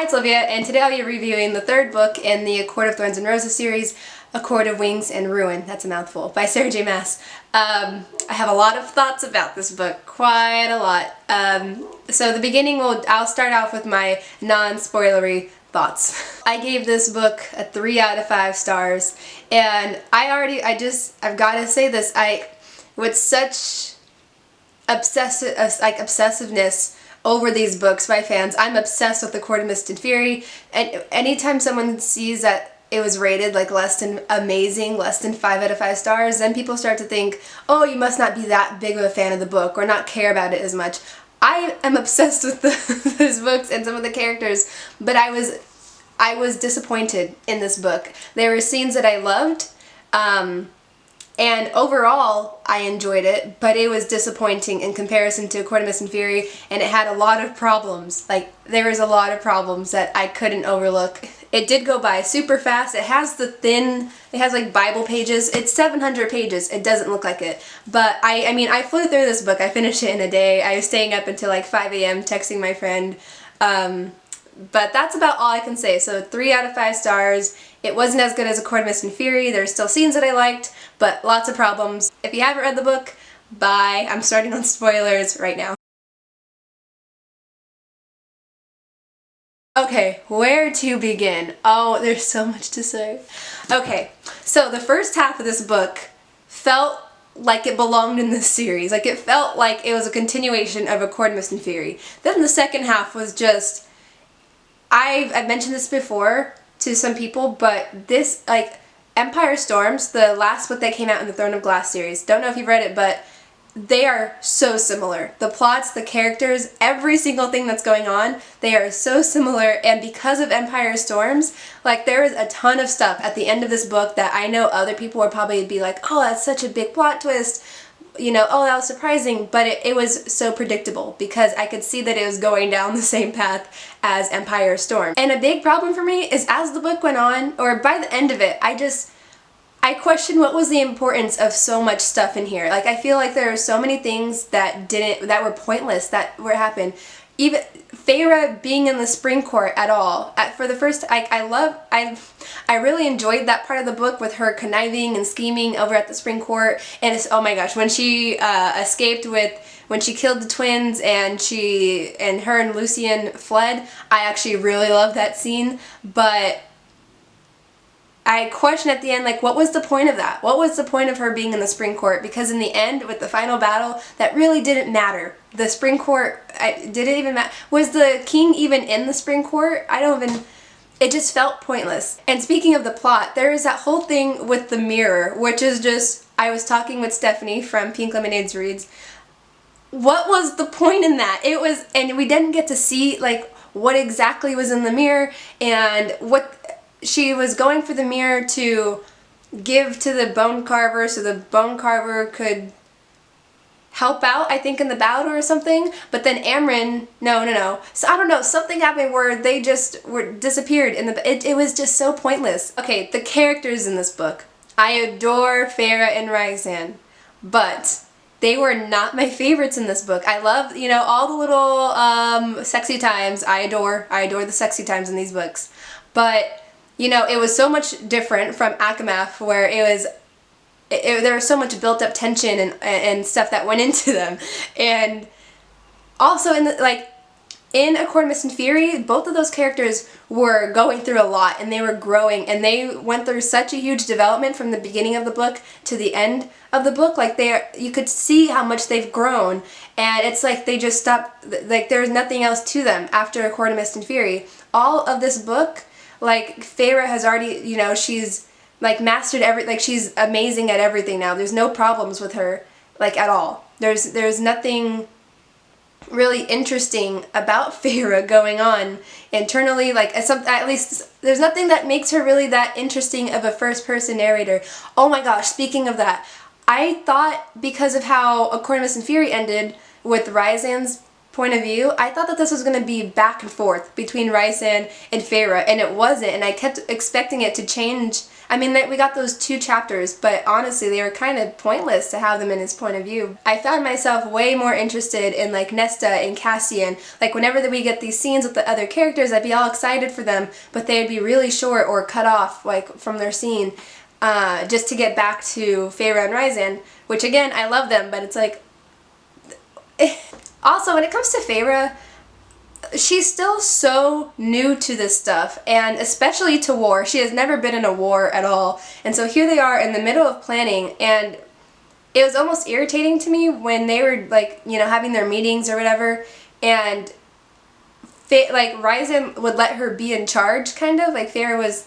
Hi, it's Olivia, and today I'll be reviewing the third book in the A Court of Thorns and Roses series, A Court of Wings and Ruin, that's a mouthful, by Sarah J. Maas. I have a lot of thoughts about this book, quite a lot. So the beginning, I'll start off with my non-spoilery thoughts. I gave this book a 3 out of 5 stars, and I've got to say this, with such obsessiveness over these books by fans. I'm obsessed with The Court of Mist and Fury, and anytime someone sees that it was rated like less than amazing, less than 5 out of 5 stars, then people start to think, oh, you must not be that big of a fan of the book or not care about it as much. I am obsessed with those books and some of the characters, but I was disappointed in this book. There were scenes that I loved, and overall, I enjoyed it, but it was disappointing in comparison to A Court of Mist and Fury, and it had a lot of problems. Like, there was a lot of problems that I couldn't overlook. It did go by super fast. It has like Bible pages. It's 700 pages. It doesn't look like it. But I flew through this book. I finished it in a day. I was staying up until like 5 a.m. texting my friend. But that's about all I can say. So 3 out of 5 stars. It wasn't as good as A Court of Mist and Fury. There's still scenes that I liked, but lots of problems. If you haven't read the book, bye. I'm starting on spoilers right now. Okay, where to begin? Oh, there's so much to say. Okay, so the first half of this book felt like it belonged in this series. Like, it felt like it was a continuation of A Court of Mist and Fury. Then the second half was just... I've mentioned this before to some people, but this, like, Empire Storms, the last book that came out in the Throne of Glass series, don't know if you've read it, but they are so similar. The plots, the characters, every single thing that's going on, they are so similar, and because of Empire Storms, like, there is a ton of stuff at the end of this book that I know other people would probably be like, oh, that's such a big plot twist, you know, oh, that was surprising, but it was so predictable because I could see that it was going down the same path as Empire Storm. And a big problem for me is as the book went on, or by the end of it, I questioned what was the importance of so much stuff in here. Like, I feel like there are so many things that were pointless, that happened. Even Feyre being in the spring court at all. For the first, I really enjoyed that part of the book with her conniving and scheming over at the spring court. And it's, oh my gosh, when she escaped when she killed the twins and her and Lucien fled, I actually really loved that scene. But I questioned at the end, like, what was the point of that? What was the point of her being in the spring court? Because in the end, with the final battle, that really didn't matter. The spring court, did it even matter? Was the king even in the spring court? It just felt pointless. And speaking of the plot, there is that whole thing with the mirror, which is just, I was talking with Stephanie from Pink Lemonade's Reads. What was the point in that? And we didn't get to see, like, what exactly was in the mirror, and what... She was going for the mirror to give to the bone carver so the bone carver could help out, I think, in the battle or something. But then Amren, no. So I don't know, something happened where they just disappeared in it was just so pointless. Okay, the characters in this book. I adore Feyre and Rhysand, but they were not my favorites in this book. I love, you know, all the little sexy times. I adore the sexy times in these books. But you know, it was so much different from Akamath, where there was so much built-up tension and stuff that went into them. And also, in A Court of Mist and Fury, both of those characters were going through a lot, and they were growing, and they went through such a huge development from the beginning of the book to the end of the book. Like, you could see how much they've grown, and it's like they just stopped, like, there's nothing else to them after A Court of Mist and Fury. All of this book, like, Feyre has already, you know, she's, like, mastered like, she's amazing at everything now. There's no problems with her, like, at all. There's nothing really interesting about Feyre going on internally, like, at least, there's nothing that makes her really that interesting of a first-person narrator. Oh my gosh, speaking of that, I thought, because of how A Court of Mist and Fury ended with Rhysand's point of view, I thought that this was going to be back and forth between Rhysand and Feyre, and it wasn't, and I kept expecting it to change I mean, we got those 2 chapters, but honestly, they were kind of pointless to have them in his point of view. I found myself way more interested in like Nesta and Cassian. Like whenever we get these scenes with the other characters, I'd be all excited for them, but they'd be really short or cut off like from their scene, just to get back to Feyre and Rysand, which again, I love them, but it's like... Also, when it comes to Feyre, she's still so new to this stuff, and especially to war. She has never been in a war at all, and so here they are in the middle of planning, and it was almost irritating to me when they were like, you know, having their meetings or whatever, and like Rysand would let her be in charge, kind of like Feyre was,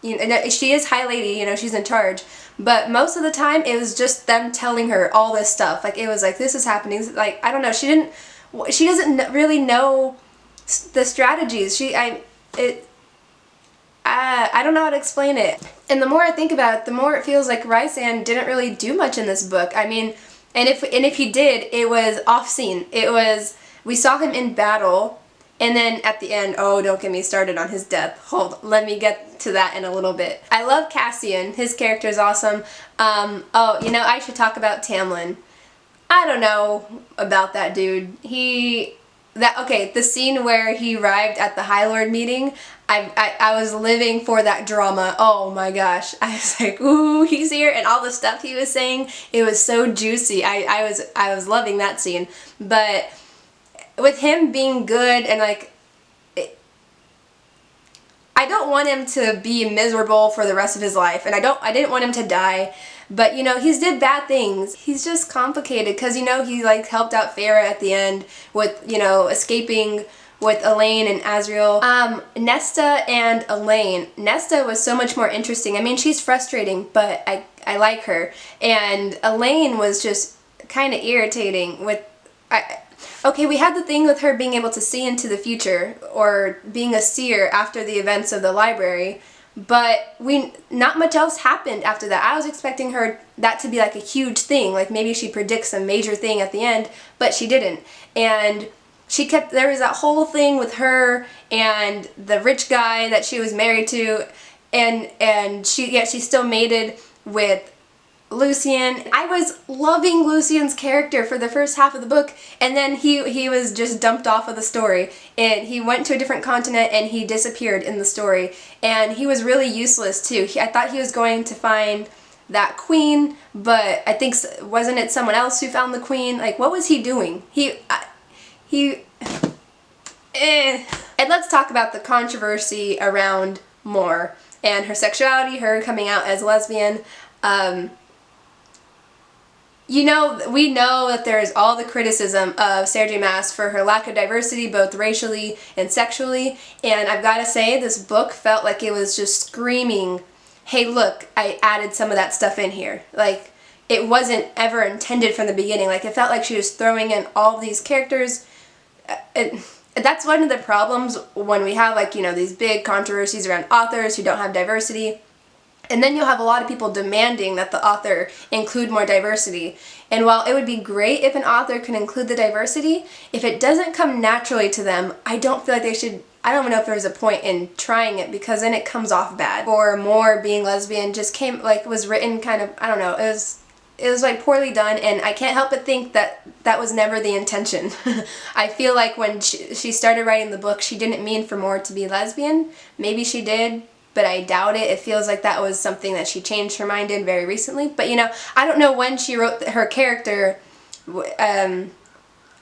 you know, she is High Lady, you know, she's in charge, but most of the time it was just them telling her all this stuff. Like it was like, this is happening, like I don't know, she doesn't really know the strategies. I don't know how to explain it. And the more I think about it, the more it feels like Rysand didn't really do much in this book. I mean, and if he did, it was off scene. It was, we saw him in battle, and then at the end, oh, don't get me started on his death. Let me get to that in a little bit. I love Cassian. His character is awesome. Oh, you know, I should talk about Tamlin. I don't know about that dude. Okay, the scene where he arrived at the High Lord meeting, I was living for that drama. Oh my gosh. I was like, ooh, he's here, and all the stuff he was saying, it was so juicy. I was loving that scene. But with him being good and like, I don't want him to be miserable for the rest of his life, and I didn't want him to die. But, you know, he's did bad things. He's just complicated because, you know, he, like, helped out Feyre at the end with, you know, escaping with Elaine and Azriel. Nesta and Elaine. Nesta was so much more interesting. I mean, she's frustrating, but I like her. And Elaine was just kind of irritating with... Okay, we had the thing with her being able to see into the future, or being a seer after the events of the library, but not much else happened after that. I was expecting that to be like a huge thing, like maybe she predicts a major thing at the end, but she didn't. And there was that whole thing with her and the rich guy that she was married to, and she still mated with Lucien. I was loving Lucien's character for the first half of the book, and then he was just dumped off of the story, and he went to a different continent and he disappeared in the story, and he was really useless too. I thought he was going to find that queen, but I think, wasn't it someone else who found the queen? Like, what was he doing? And let's talk about the controversy around Mor and her sexuality, her coming out as lesbian. You know, we know that there is all the criticism of Sarah J. Maas for her lack of diversity, both racially and sexually, and I've got to say, this book felt like it was just screaming, hey look, I added some of that stuff in here. Like, it wasn't ever intended from the beginning. Like, it felt like she was throwing in all these characters. That's one of the problems when we have, like, you know, these big controversies around authors who don't have diversity. And then you'll have a lot of people demanding that the author include more diversity. And while it would be great if an author could include the diversity, if it doesn't come naturally to them, I don't feel like they should, I don't know if there's a point in trying it, because then it comes off bad. Or Mor being lesbian just was written kind of, I don't know, it was like poorly done, and I can't help but think that that was never the intention. I feel like when she started writing the book, she didn't mean for Mor to be lesbian. Maybe she did, but I doubt it. It feels like that was something that she changed her mind in very recently. But, you know, I don't know when she wrote her character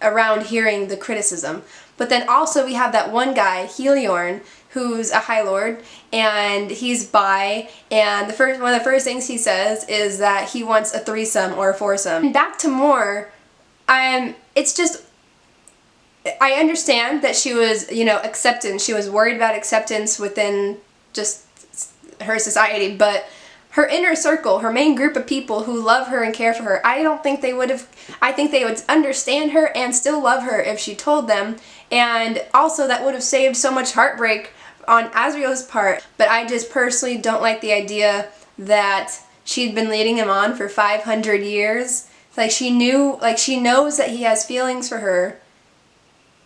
around hearing the criticism. But then also we have that one guy, Heliorn, who's a High Lord, and he's bi, and one of the first things he says is that he wants a threesome or a foursome. And back to Mor, it's just, I understand that she was, you know, acceptance. She was worried about acceptance within just her society, but her inner circle, her main group of people who love her and care for her, I think they would understand her and still love her if she told them, and also that would have saved so much heartbreak on Azriel's part. But I just personally don't like the idea that she'd been leading him on for 500 years. Like, she knows that he has feelings for her,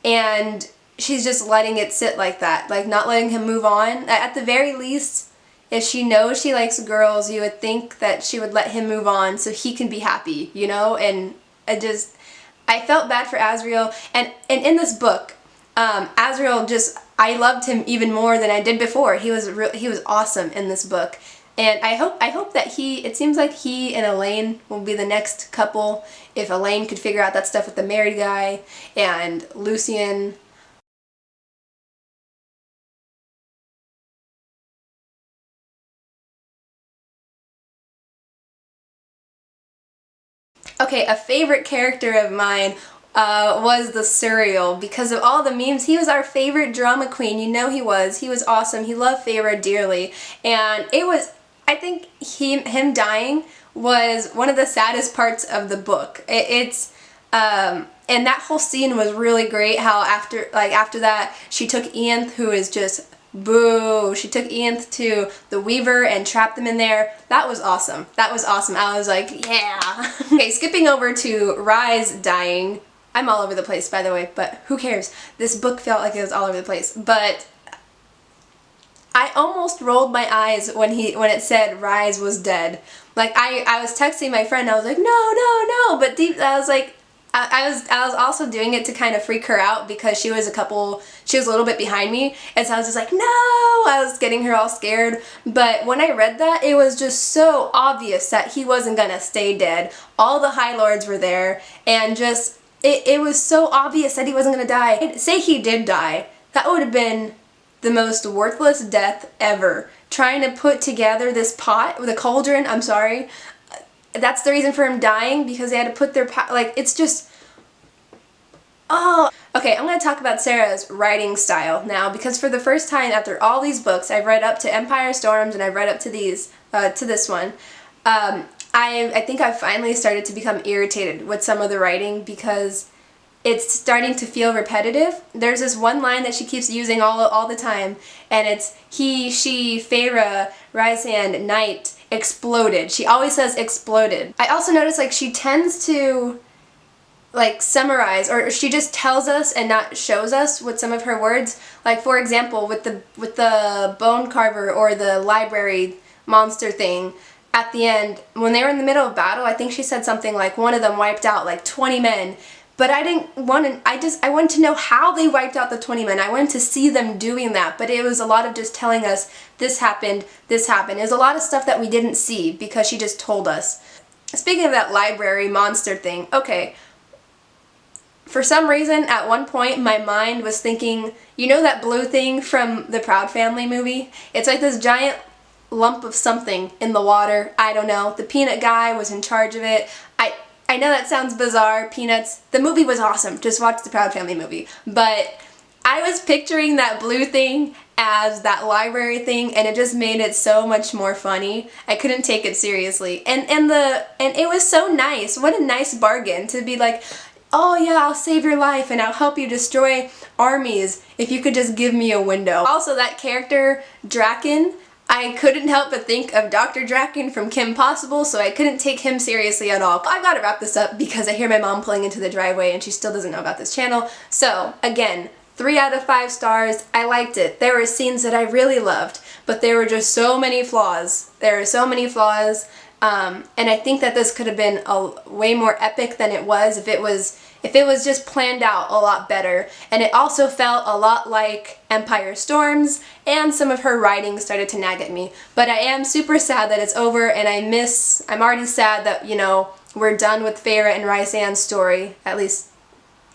and she's just letting it sit like that, like not letting him move on. At the very least, if she knows she likes girls, you would think that she would let him move on so he can be happy, you know? And I felt bad for Azriel, and in this book, Azriel I loved him even more than I did before. He was awesome in this book. And I hope that it seems like he and Elaine will be the next couple, if Elaine could figure out that stuff with the married guy, and Lucien. Okay, a favorite character of mine was the Surreal. Because of all the memes, he was our favorite drama queen. You know he was. He was awesome. He loved Feyre dearly. And I think him dying was one of the saddest parts of the book. And that whole scene was really great, how after that, she took Ian, who is just boo. She took Ian to the Weaver and trapped them in there. That was awesome. That was awesome. I was like, yeah. Okay, skipping over to Rise dying. I'm all over the place, by the way, but who cares? This book felt like it was all over the place. But I almost rolled my eyes when it said Rise was dead. Like, I was texting my friend, I was like, no, no, no, but I was like, I was also doing it to kind of freak her out because she was a little bit behind me, and so I was just like, no, I was getting her all scared. But when I read that, it was just so obvious that he wasn't gonna stay dead. All the High Lords were there, and just, it was so obvious that he wasn't gonna die. Say he did die, that would have been the most worthless death ever. Trying to put together this pot, with a cauldron, I'm sorry. That's the reason for him dying, because they had to put their like, it's just, oh. Okay, I'm going to talk about Sarah's writing style now, because for the first time after all these books, I've read up to Empire Storms and I've read up to this one. I think I've finally started to become irritated with some of the writing because it's starting to feel repetitive. There's this one line that she keeps using all the time, and it's he, she, Feyre, Rhysand, Night, exploded. She always says exploded. I also notice like she tends to like summarize, or she just tells us and not shows us with some of her words. Like, for example, with the bone carver or the library monster thing, at the end when they were in the middle of battle, I think she said something like one of them wiped out like 20 men. But I wanted to know how they wiped out the 20 men. I wanted to see them doing that, but it was a lot of just telling us this happened, this happened. It was a lot of stuff that we didn't see because she just told us. Speaking of that library monster thing, okay, for some reason at one point my mind was thinking, you know that blue thing from the Proud Family movie? It's like this giant lump of something in the water. I don't know. The peanut guy was in charge of it. I know that sounds bizarre, Peanuts. The movie was awesome. Just watch the Proud Family movie. But I was picturing that blue thing as that library thing, and it just made it so much more funny. I couldn't take it seriously. And it was so nice. What a nice bargain to be like, oh yeah, I'll save your life and I'll help you destroy armies if you could just give me a window. Also, that character, Draken, I couldn't help but think of Dr. Draken from Kim Possible, so I couldn't take him seriously at all. I've got to wrap this up because I hear my mom pulling into the driveway and she still doesn't know about this channel. So, again, 3 out of 5 stars. I liked it. There were scenes that I really loved, but there were just so many flaws. There are so many flaws, and I think that this could have been way more epic than it was if it was just planned out a lot better. And it also felt a lot like Empire Storms, and some of her writing started to nag at me. But I am super sad that it's over, and I'm already sad that, you know, we're done with Feyre and Rhysand's story, at least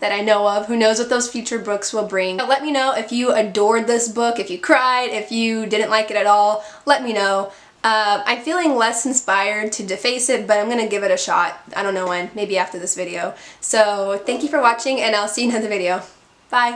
that I know of. Who knows what those future books will bring. But let me know if you adored this book, if you cried, if you didn't like it at all. Let me know. I'm feeling less inspired to deface it, but I'm gonna give it a shot. I don't know when, maybe after this video. So thank you for watching, and I'll see you in another video. Bye!